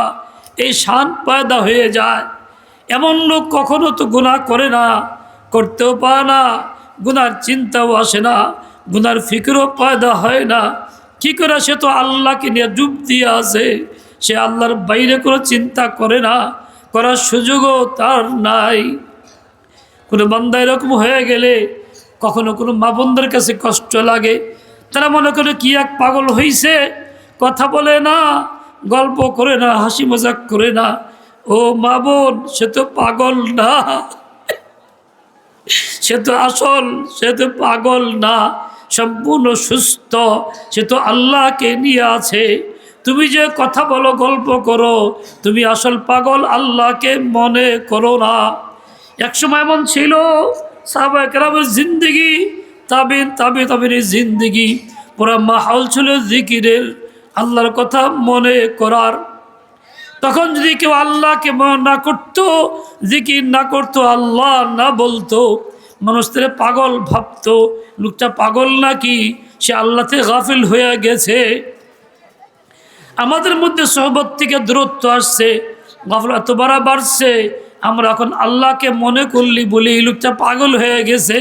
এই শান পয়দা হয়ে যায়। এমন লোক কখনো তো গুনাহ করে না, করতেও পারে না, গুনার চিন্তাও আসে না, গুনার ফিকরও পয়দা হয় না। কি করে? সে তো আল্লাহকে নিয়ে ডুব দিয়ে আছে, সে আল্লাহর বাইরে কোনো চিন্তা করে না, করার সুযোগও তার নাই। কোনো বান্দা এরকম হয়ে গেলে কখনো কোনো মা বোনদের কাছে কষ্ট লাগে। তারা মনে করে কি এক পাগল হইছে, কথা বলে না, গল্প করে না, হাসি মজাক করে না। ও মা বোন, সে তো পাগল না, সে তো আসল, সে তো পাগল না, সম্পূর্ণ সুস্থ। সে তো আল্লাহকে নিয়ে আছে। তুমি যে কথা বলো, গল্প করো, তুমি আসল পাগল, আল্লাহকে মনে করো না। একসময় এমন ছিল, সাহাবায়ে কেরামের জিন্দেগি, তাবিনের জিন্দেগি পুরা মাহৌল ছিল জিকিরের, আল্লাহর কথা মনে করার। তখন যদি কেউ আল্লাহকে মনে না করতো, জিকির না করতো, আল্লাহ না বলতো, মানুষ তারে পাগল ভাবতো। লোকটা পাগল নাকি, সে আল্লাহ থেকে গাফিল হয়ে গেছে। আমাদের মধ্যে সোহবত থেকে দূরত্ব আসছে, গাফলাত বাড়ছে। আমরা এখন আল্লাহকে মনে করলি বলি এই লোকটা পাগল হয়ে গেছে।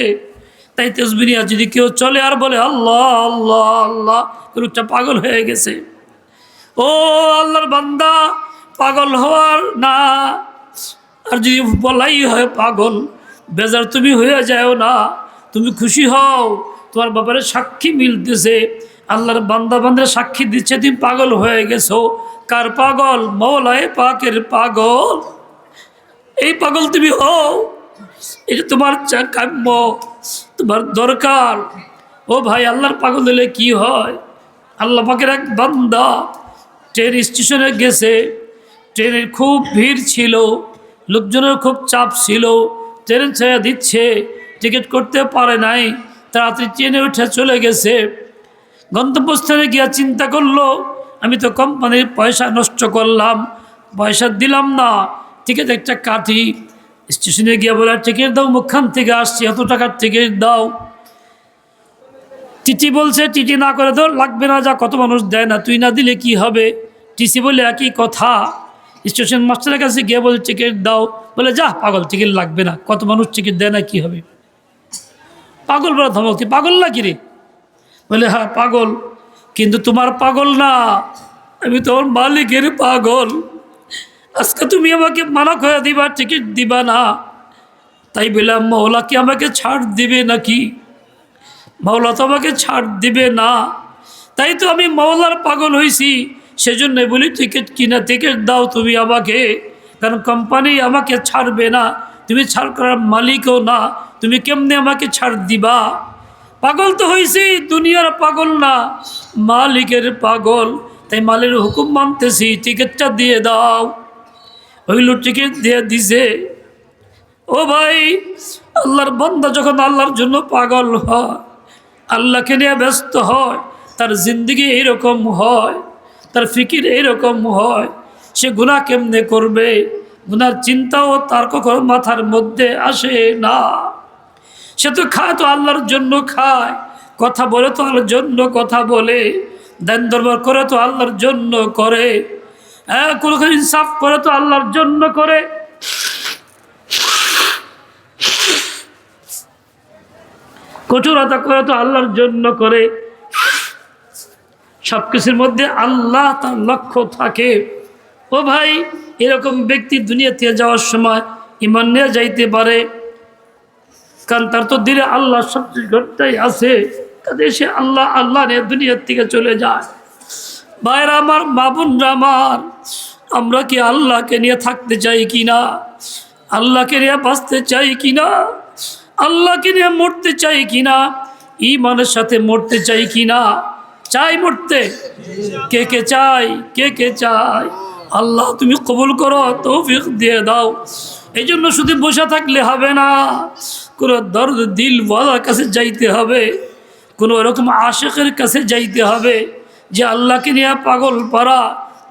তাই তসবিহ নিয়ে যদি কেউ চলে আর বলে আল্লাহ আল্লাহ আল্লাহ, লোকটা পাগল হয়ে গেছে। ও আল্লাহর বান্দা, পাগল হওয়ার না, আর যদি বলাই হয় পাগল, বেজার তুমি হয়ে যাও না, তুমি খুশি হও, তোমার ব্যাপারে সাক্ষী মিলতেছে, আল্লাহর বান্দা বান্দারা সাক্ষী দিচ্ছে তুমি পাগল হয়ে গেছো। কার পাগল? মওলায়ে পাকের পাগল। এই পাগল তুমি হও, এটা তোমার কাম্য, তোমার দরকার। ও ভাই, আল্লাহর পাগল হলে কি হয়? আল্লাহ পাকের এক বান্দা ট্রেন স্টেশনে গেছে, ট্রেনের খুব ভিড় ছিল, লোকজনের খুব চাপ ছিল, ট্রেন ছেড়ে দিচ্ছে, টিকিট করতে পারে নাই, তাড়াতাড়ি ট্রেনে উঠে চলে গেছে। গন্তব্যস্থানে গিয়া চিন্তা করলো, আমি তো কোম্পানির পয়সা নষ্ট করলাম, পয়সা দিলাম না, টিকিট একটা কাটি। স্টেশনে গিয়া বলে টিকিট দাও, মুখখান থেকে আসছি, এত টাকার টিকিট দাও। টিটি বলছে টিটি না করে তো লাগবে না, যা কত মানুষ দেয় না, তুই না দিলে কি হবে? টিসি বলে একই কথা। স্টেশন মাস্টারের কাছে গিয়ে বলে টিকিট দাও, বলে যা পাগল, টিকিট লাগবে না, কত মানুষ টিকিট দেয় না, কি হবে? পাগল বলে ধমক, তুই পাগল না কি রে? বলে হ্যাঁ পাগল, কিন্তু তোমার পাগল না, আমি তোমার মালিকের পাগল। আজকে তুমি আমাকে মানা করে দিবা, টিকিট দিবা না, তাই বললাম মওলা কি আমাকে ছাড় দিবে নাকি? মওলা তো আমাকে ছাড় দিবে না, তাই তো আমি মওলার পাগল হয়েছি। সেজন্য বলি টিকিট কিনা, টিকিট দাও তুমি আমাকে, কারণ কোম্পানি আমাকে ছাড়বে না, তুমি ছাড় করার মালিকও না, তুমি কেমনে আমাকে ছাড় দিবা? পাগল তো হয়েছি, দুনিয়ার পাগল না, মালিকের পাগল, তাই মালিকের হুকুম মানতেছি, টিকিটটা দিয়ে দাও। হইল, টিকিট দিয়ে দিছে। ও ভাই, আল্লাহর বান্দা যখন আল্লাহর জন্য পাগল হয়, আল্লাহকে নিয়ে ব্যস্ত হয়, তার জিন্দগি এইরকম হয়, তার ফিকির এইরকম হয়, সে গুনাহ কেমনে করবে, গুনার চিন্তাও তার কখনো মাথার মধ্যে আসে না। সে তো খায় তো আল্লাহর জন্য খায়, কথা বলে তো আল্লাহর জন্য কথা বলে, দান দরবার করে তো আল্লাহর জন্য করে, হ্যাঁ কোনো ইনসাফ করে তো আল্লাহর জন্য করে, কঠোরতা করে তো আল্লাহর জন্য করে। সব কিছুর মধ্যে আল্লাহ তার লক্ষ্য থাকে। ও ভাই, এরকম ব্যক্তি দুনিয়াতে যাওয়ার সময় ঈমান নিয়ে যাইতে পারে, কারণ তার তো দিলে আল্লাহ সবচেয়ে ঘটটাই আছে, তাদের সে আল্লাহ আল্লাহ নিয়ে দুনিয়ার থেকে চলে যায়। ভাইরা আমার, মা বোনরা আমার, আমরা কি আল্লাহকে নিয়ে থাকতে চাই কিনা? আল্লাহকে নিয়ে বাঁচতে চাই কিনা? আল্লাহকে নিয়ে মরতে চাই কিনা? ঈমানের সাথে মরতে চাই কিনা? চাই মরতে? কে কে চাই? কে কে চাই? আল্লাহ তুমি কবুল করো, তৌফিক দিয়ে দাও। এই জন্য শুধু বসে থাকলে হবে না, কোনো দর্দ দিলওয়ালার কাছে যাইতে হবে, কোনো এরকম আশিকের কাছে যাইতে হবে যে আল্লাহকে নিয়ে পাগল পারা,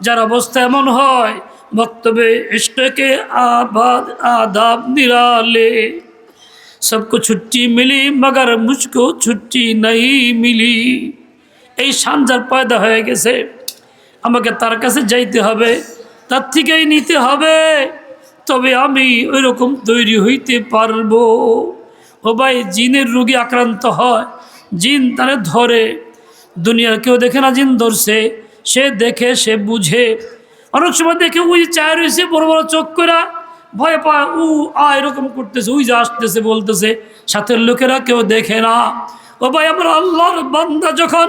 যার অবস্থা এমন হয়, বক্তব্যে ইশকে আবাদ আদাব নিরালে, सबको छुट्टी मिली मगर मुझको छुट्टी नहीं मिली। এই সানজার পয়দা হয়ে গেছে, আমাকে তার কাছে যাইতে হবে, তার থেকেই নিতে হবে, তবে আমি ওই রকম তৈরি হইতে পারবো। ও ভাই, জিনের রোগী আক্রান্ত হয়, জিন তারে ধরে, দুনিয়ার কেউ দেখে না জিন ধরছে, সে দেখে, সে বুঝে। অনেক সময় দেখে ওই চায় রয়েছে বড় বড় চোখ করে, ভয় পায়, এরকম করতেছে, ওই যে আসতেছে বলতেছে, সাথের লোকেরা কেউ দেখে না। ও ভাই, আমরা আল্লাহর বান্দা যখন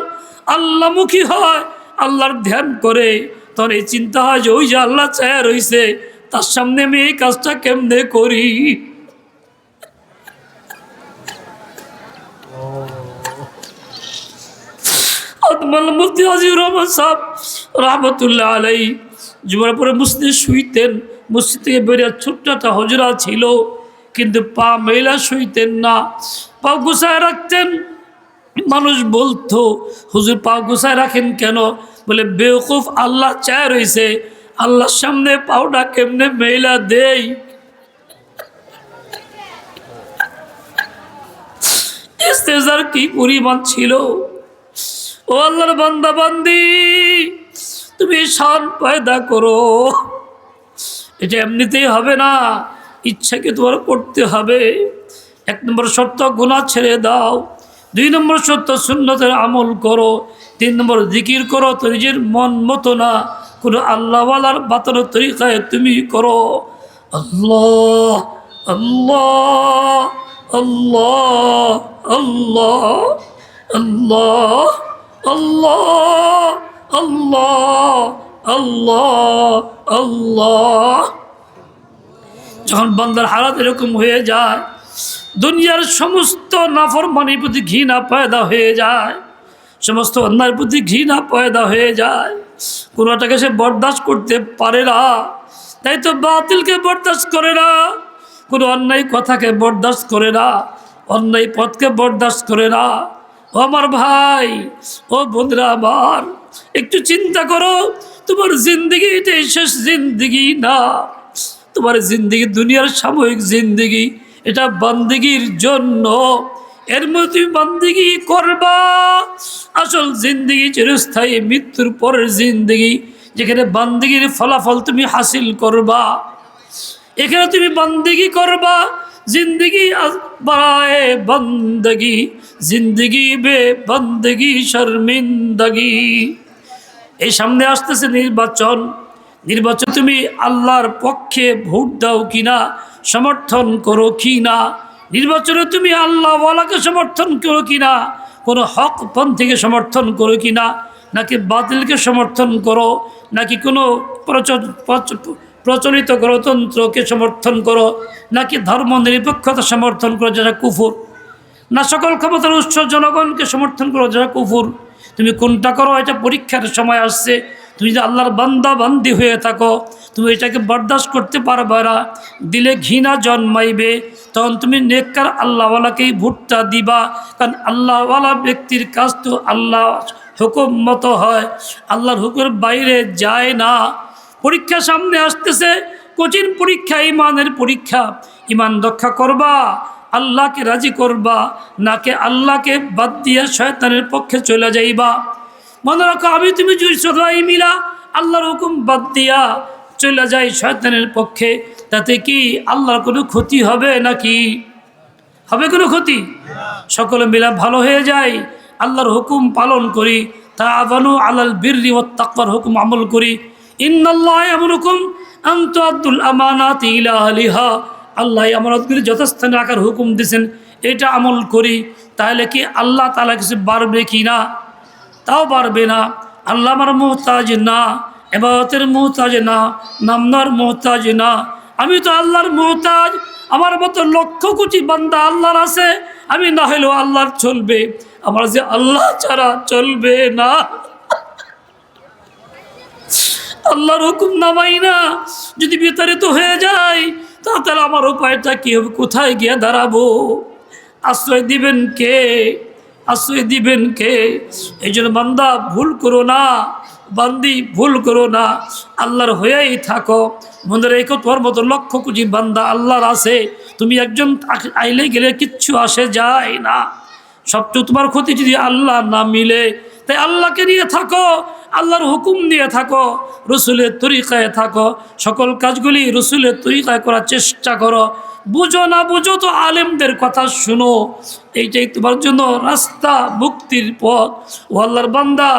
আল্লাহমুখী হয়, আল্লাহর ধ্যান করে, তখন এই চিন্তা হয় যে ওই যে আল্লাহ চায় রয়েছে, তার সামনে আমি এই কাজটা কেমনে করি। মুফতি আজিজুর রহমান সাহেব রহমতুল্লাহ আলাইহি জুমার পরে মসজিদে শুইতেন। মসজিদ থেকে বেরিয়ে ছোট্ট একটা হজরা ছিল, কিন্তু পা মেলা শুইতেন না, পা গুছায় রাখতেন। মানুষ বলতো, হুজুর পা গুছায় রাখেন কেন? বলে বেওকুফ, আল্লাহ চায় রয়েছে, আল্লাহর সামনে পাওটা কেমনে মেলা দেই। ইস্তেজার কি পরিমাণ ছিল! ও আল্লাহর বান্দা বান্দি, তুমি শান পয়দা করো, এটা এমনিতেই হবে না, ইচ্ছাকে তোমার করতে হবে। এক নম্বর শর্ত গুনাহ ছেড়ে দাও, 2 নম্বর শর্ত সুন্নতের আমল করো, 3 নম্বর জিকির করো তো নিজের মন মতো না, কোনো আল্লাহওয়ালার বাতানো তরিকায় তুমি করো। আল্লাহ আল্লাহ আল্লাহ আল্লাহ আল্লাহ আল্লাহ আল্লাহ আল্লাহ আল্লাহ। যখন বান্দার হালাত এরকম হয়ে যায়, দুনিয়ার সমস্ত নাফরমানির প্রতি ঘৃণা পয়দা হয়ে যায়, সমস্ত অন্যায়ের প্রতি ঘৃণা পয়দা হয়ে যায়, কোনোটাকে সে বরদাস্ত করতে পারে না, তাই তো বাতিলকে বরদাস্ত করে না, কোনো অন্যায় কথাকে বরদাস্ত করে না, অন্যায় পথকে বরদাস্ত করে না। ও আমার ভাই, ও বন্ধুরা আমার, একটু চিন্তা করো, তোমার জিন্দগি এটাই শেষ জিন্দগি না, তোমার জিন্দগি দুনিয়ার সাময়িক জিন্দগি, এটা বান্দিগির জন্য, এর মধ্যে তুমি বান্দিগি করবা। আসল জিন্দগি চিরস্থায়ী, মৃত্যুর পরের জিন্দগি, যেখানে বান্দিগির ফলাফল তুমি হাসিল করবা, এখানে তুমি বান্দিগি করবা। জিন্দগি বরায়ে বন্দগি, জিন্দগি বে বন্দগি শর্মিন্দগি। এই সামনে আসতেছে নির্বাচন, নির্বাচন তুমি আল্লাহর পক্ষে ভোট দাও কিনা, সমর্থন করো কিনা, নির্বাচনে তুমি আল্লাহওয়ালাকে সমর্থন করো কিনা, কোনো হক পন্থীকে সমর্থন করো কিনা, নাকি বাতিলকে সমর্থন করো, নাকি কোনো প্রচলিত গণতন্ত্রকে সমর্থন করো, নাকি ধর্ম নিরপেক্ষতা সমর্থন করো যারা কুফুর, না সকল ক্ষমতার উৎস জনগণকে সমর্থন করো যারা কুফুর। তুমি কোনটা করো, এটা পরীক্ষার সময় আসছে। তুমি যদি আল্লাহর বান্দা বান্দি হয়ে থাকো, তুমি এটাকে বরদাস্ত করতে পারবে না, দিলে ঘৃণা জন্মাইবে, তখন তুমি নেককার আল্লাহওয়ালাকেই ভোটটা দিবা। কারণ আল্লাহওয়ালা ব্যক্তির কাজ তো আল্লাহ হুকুম মতো হয়, আল্লাহর হুকুমের বাইরে যায় না। পরীক্ষা সামনে আসতেছে, কঠিন পরীক্ষা, ইমানের পরীক্ষা। ইমান রক্ষা করবা, আল্লাহকে রাজি করবা, নাকি আল্লাহকে বাদ দিয়া শয়তানের পক্ষে চলে যাইবা। মনে রাখো, আমি তুমি যদি সবাই মিলা আল্লাহর হুকুম বাদ দিয়া চলে যাই শয়তানের পক্ষে, তাতে কি আল্লাহর কোনো ক্ষতি হবে নাকি? হবে কোনো ক্ষতি? সকলে মিলা ভালো হয়ে যায়, আল্লাহর হুকুম পালন করি, তাআওয়ানু আলাল বিররি ওয়াত তাকওয়ার হুকুম আমল করি। ইন্নাল্লাহা ইয়ামুরুকুম আন তুআদ্দুল আমানাতি ইলা আহলিহা, আল্লাহ আমানতগুলি যথাস্থানে রাখার হুকুম দিয়েছেন, এটা আমল করি। তাহলে কি আল্লাহ তাআলা কিছু বাড়বে কি না? তাও বাড়বে না। আল্লাহ আমার মুহতাজ না, ইবাদতের মুহতাজ না, নামনার মুহতাজ না, আমি তো আল্লাহর মুহতাজ। আমার মতো লক্ষ কোটি বান্দা আল্লাহর আছে, আমি না হলেও আল্লাহর চলবে, আমার যে আল্লাহ ছাড়া চলবে না। আল্লাহর হুকুম নামাই না, যদি বিতাড়িত হয়ে যায়, তাহলে আমার উপায়টা কি হবে? কোথায় গিয়ে দাঁড়াবো? আশ্রয় দিবেন কে? আশ্রয় দিবেন কে? এই জন্য বান্দা ভুল করো না, বান্দি ভুল করো না, আল্লাহর হয়েই থাকো। মনে রেখো, তোর মতো লক্ষ কোটি বান্দা আল্লাহর আছে, তুমি একজন আইলে গেলে কিচ্ছু আসে যায় না। সবটুকু তোমার ক্ষতি যদি আল্লাহ না মিলে, তাই আল্লাহকে নিয়ে থাকো, আল্লাহর হুকুম নিয়ে থাকো, রসুলের তরিকায় থাকো, সকল কাজগুলি রসুলের তরিকায় করার চেষ্টা করো। বুঝো না বুঝো তো আলেমদের কথা শুনো, এইটাই তোমার জন্য রাস্তা, মুক্তির পথ। ও আল্লাহর বান্দা,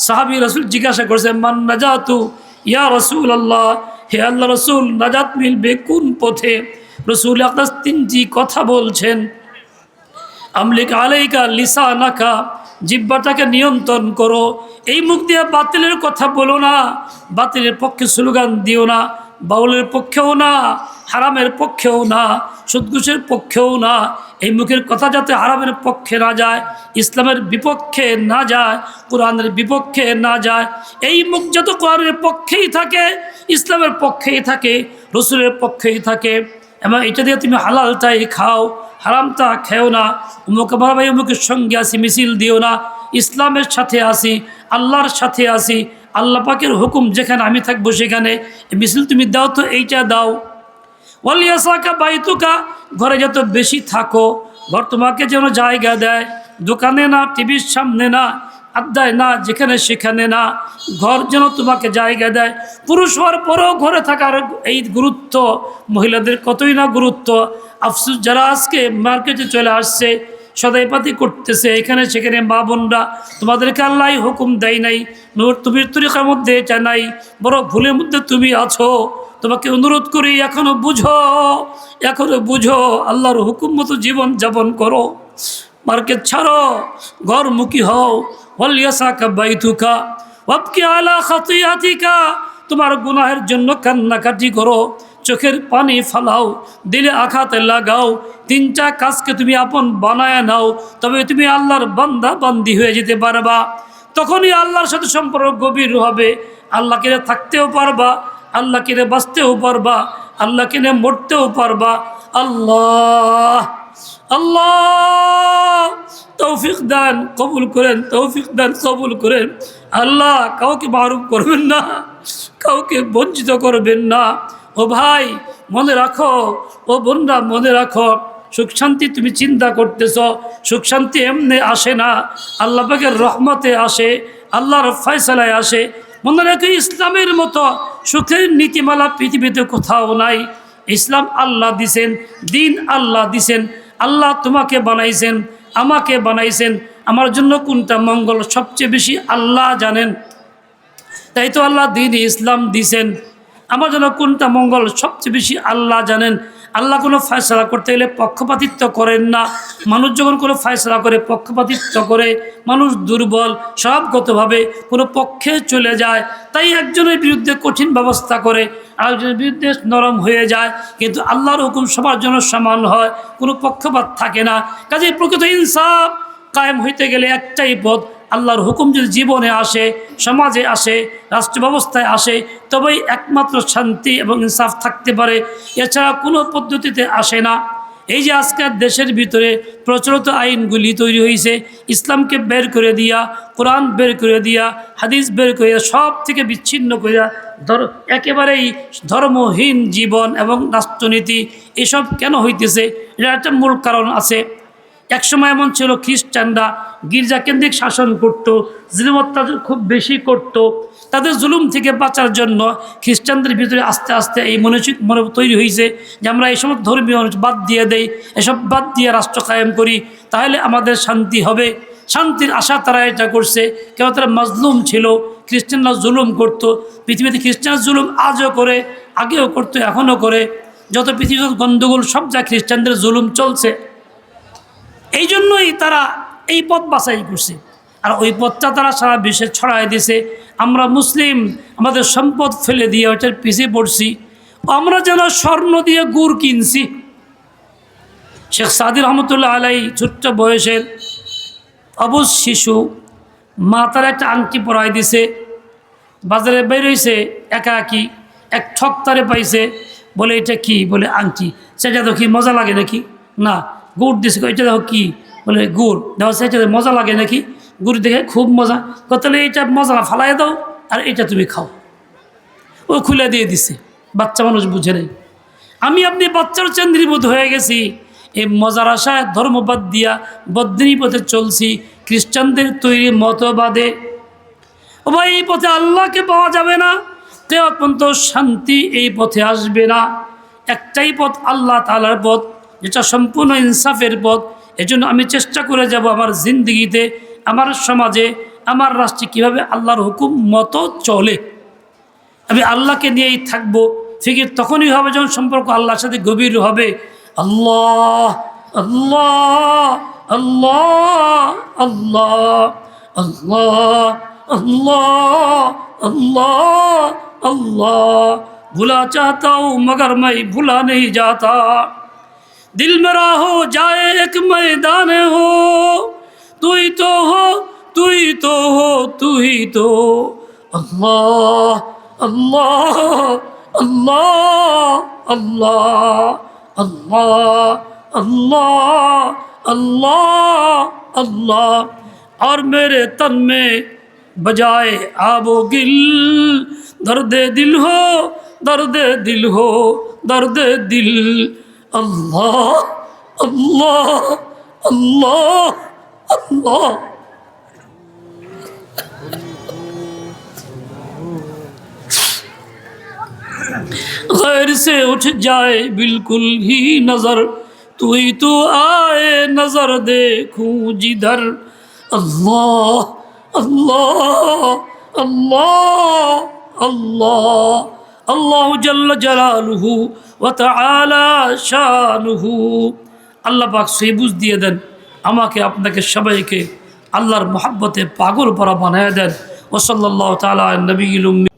সাহাবী রসুল জিজ্ঞাসা করছে, মান নাজাতু ইয়া রসুল আল্লাহ, হে আল্লাহ রসুল, নাজাত মিলবে কোন পথে? রসুল আপনার 3টি কথা বলছেন। আমলিক আলাইকা লিসানাকা, জিহ্বাটাকে নিয়ন্ত্রণ করো, এই মুখ দিয়ে বাতিলের কথা বলো না, বাতিলের পক্ষে স্লোগান দিও না, বাউলের পক্ষেও না, হারামের পক্ষেও না, সুদঘুষের পক্ষেও না। এই মুখের কথা যাতে হারামের পক্ষে না যায়, ইসলামের বিপক্ষে না যায়, কোরআনের বিপক্ষে না যায়। এই মুখ যত কোরআনের পক্ষেই থাকে, ইসলামের পক্ষেই থাকে, রসুলের পক্ষেই থাকে, এবং এটা দিয়ে তুমি হালালটাই খাও, হারামটা খেও না। উমুক আমার ভাই উমুকের সঙ্গে আসি মিছিল দিও না, ইসলামের সাথে আসি, আল্লাহর সাথে আসি, আল্লাহ পাকের হুকুম যেখানে আমি থাকবো সেখানে মিছিল তুমি দাও, তো এইটা দাও। ওয়ালিয়াসাকা বাইতুকা, ঘরে যত বেশি থাকো, ঘর তোমাকে যেন জায়গা দেয়, দোকানে না, টিভির সামনে না, আড্ডায় না, যেখানে সেখানে না, ঘর যেন তোমাকে জায়গা দেয়। পুরুষ হওয়ার পরেও ঘরে থাকার এই গুরুত্ব, মহিলাদের কতই না গুরুত্ব। আফসোস যারা আজকে মার্কেটে চলে আসছে, সদাইপাতি করতেছে এখানে সেখানে, মা বোনরা তোমাদেরকে আল্লাহ হুকুম দেয় নাই, তুমি তরিকার মধ্যে এটা নাই, বড় ভুলের মধ্যে তুমি আছো। তোমাকে অনুরোধ করি এখনো বুঝো, আল্লাহর হুকুম মতো জীবন যাপন করো। মার্কেট ছাড়ো, ঘরমুখী হও। ওয়ালিয়াসাকা বাইতুকা ওয়াবকি আলা খাতিয়াতিকা, তোমার গুনাহের জন্য কান্নাকাটি করো, চোখের পানি ফালাও, দিলে আঘাত লাগাও, তিনটা কাজকে তুমি আপন বানায় নাও, তবে তুমি আল্লাহর বান্দা বান্দি হয়ে যেতে পারবা। তখনই আল্লাহর সাথে সম্পর্ক গভীর হবে। আল্লাহকে থাকতেও পারবা, আল্লাহকে বাঁচতেও পারবা, আল্লাহকে মরতেও পারবা। আল্লাহ আল্লাহ তৌফিক দান কবুল করেন, তৌফিক দান কবুল করেন। আল্লাহ কাউকে মারুফ করবেন না, কাউকে বঞ্চিত করবেন না। ও ভাই মনে রাখো, ও বোনরা মনে রাখো, সুখ শান্তি তুমি চিন্তা করতেছ, সুখ শান্তি এমনি আসে না, আল্লাহ পাকের রহমতে আসে, আল্লাহর ফয়সালায় আসে। মনে রাখো ইসলামের মতো সুখের নীতিমালা পৃথিবীতে কোথাও নাই। ইসলাম আল্লাহ দিছেন, দিন আল্লাহ দিছেন, আল্লাহ তোমাকে বানাইছেন, আমাকে বানাইছেন। আমার জন্য কোনটা মঙ্গল সবচেয়ে বেশি আল্লাহ জানেন। তাই তো আল্লাহ দিন ইসলাম দিছেন। আমার জন্য কোনটা মঙ্গল সবচেয়ে বেশি আল্লাহ জানেন। আল্লাহ কোনো ফয়সালা করতে গেলে পক্ষপাতিত্ব করেন না। মানুষ যখন কোনো ফয়সালা করে পক্ষপাতিত্ব করে, মানুষ দুর্বল স্বভাবগতভাবে কোনো পক্ষে চলে যায়। তাই একজনের বিরুদ্ধে কঠিন ব্যবস্থা করে, আরেকজনের বিরুদ্ধে নরম হয়ে যায়। কিন্তু আল্লাহর হুকুম সবার জন্য সমান হয়, কোনো পক্ষপাত থাকে না। কাজেই প্রকৃত ইনসাফ কায়েম হইতে গেলে একটাই পথ, আল্লাহর হুকুম যদি জীবনে আসে, সমাজে আসে, রাষ্ট্র ব্যবস্থায় আসে, তবেই একমাত্র শান্তি এবং ইনসাফ থাকতে পারে। এছাড়া কোনো পদ্ধতিতে আসে না। এই যে আজকের দেশের ভিতরে প্রচলিত আইনগুলি তৈরি হয়েছে, ইসলামকে বের করে দিয়া, কোরআন বের করে দিয়া, হাদিস বের করে দিয়া, সব থেকে বিচ্ছিন্ন করিয়া একেবারেই ধর্মহীন জীবন এবং রাষ্ট্রনীতি, এসব কেন হইতেছে? এটার একটা মূল কারণ আছে। একসময় এমন ছিল খ্রিস্টানরা গির্জাকেন্দ্রিক শাসন করত, জুলুম অত্যাচার খুব বেশি করত। তাদের জুলুম থেকে বাঁচার জন্য খ্রিস্টানদের ভিতরে আস্তে আস্তে এই মনে তৈরি হয়েছে যে আমরা এই সমস্ত ধর্মীয় বাদ দিয়ে দেই, এসব বাদ দিয়ে রাষ্ট্র কায়েম করি, তাহলে আমাদের শান্তি হবে। শান্তির আশা তারা এটা করছে। কেন? তারা মাজলুম ছিল, খ্রিস্টানরা জুলুম করত। পৃথিবীতে খ্রিস্টানরা জুলুম আজও করে, আগেও করতো, এখনও করে। যত পৃথিবীর গণ্ডগোল সব যা খ্রিস্টানদের জুলুম চলছে। এই জন্যই তারা এই পথ বাছাই করছে, আর ওই পথটা তারা সারা বিশ্বে ছড়াই দিছে। আমরা মুসলিম আমাদের সম্পদ ফেলে দিয়ে ওইটার পিছিয়ে পড়ছি। আমরা যেন স্বর্ণ দিয়ে গুড় কিনছি। শেখ সাদি রহমতুল্লাহ আলাই ছোট্ট বয়সের অবুঝ শিশু, মা তার একটা আংটি পরাই দিছে। বাজারে বেরোইছে একাকি, এক ঠক তারে পাইছে, বলে এটা কি? বলে আংটি। সেটা তো কি মজা লাগে নাকি? না। গুড় দিছে, এটা দেখো কি? বলে গুড়। দেখো সেটা মজা লাগে নাকি? গুড় দেখে খুব মজা। তাহলে এটা মজা না, ফালাই দাও আর এটা তুমি খাও। ও খুলে দিয়ে দিছে। বাচ্চা মানুষ বুঝে নেই। আমি আপনি বাচ্চার চেন্দ্রীভূত হয়ে গেছি। এই মজার আশায় ধর্মবাদ দিয়া বদ্রিনী পথে চলছি, খ্রিস্টানদের তৈরি মতবাদে। ও ভাই, এই পথে আল্লাহকে পাওয়া যাবে না, কিয়ামত পর্যন্ত শান্তি এই পথে আসবে না। একটাই পথ, আল্লাহ তাআলার পথ, যেটা সম্পূর্ণ ইনসাফের পথ। এজন্য আমি চেষ্টা করে যাব আমার জিন্দিগিতে, আমার সমাজে, আমার রাষ্ট্রে কীভাবে আল্লাহর হুকুম মতো চলে। আমি আল্লাহকে নিয়েই থাকবো। ফিকির তখনই হবে যখন সম্পর্ক আল্লাহর সাথে গভীর হবে। আল্লাহ আল্লাহ আল্লাহ আল্লাহ আল্লাহ আল্লাহ আল্লাह अल्लाह। भुला चाहता हूँ मगर मैं भुला नहीं जाता। दिल मेरा हो जाए एक मैदान हो, तू ही तो हो, तू ही तो हो, तू ही तो। अल्लाह अल्लाह अल्लाह अल्लाह अल्लाह अल्लाह अल्लाह अल्लाह। और मेरे तन में बजाए आबो गिल, दर्द दिल हो, दर्द दिल हो, दर्द दिल। अल्लाह अल्लाह अल्लाह अल्लाह। नज़र से उठ जाए बिल्कुल ही नज़र, तू ही तो आए नज़र देखूं जिधर। अल्लाह अल्लाह अल्लाह अल्लाह अल्लाह जल्ल जलालुहु व तआला शानुहु। আল্লাহ পাক সেই বুঝ দিয়ে দেন, আমাকে আপনাকে সবাইকে আল্লাহর মহব্বতে পাগল পরা বানায় দেন। ও সাল্লাল্লাহু তাআলা নবিয়্যিল উম্মি।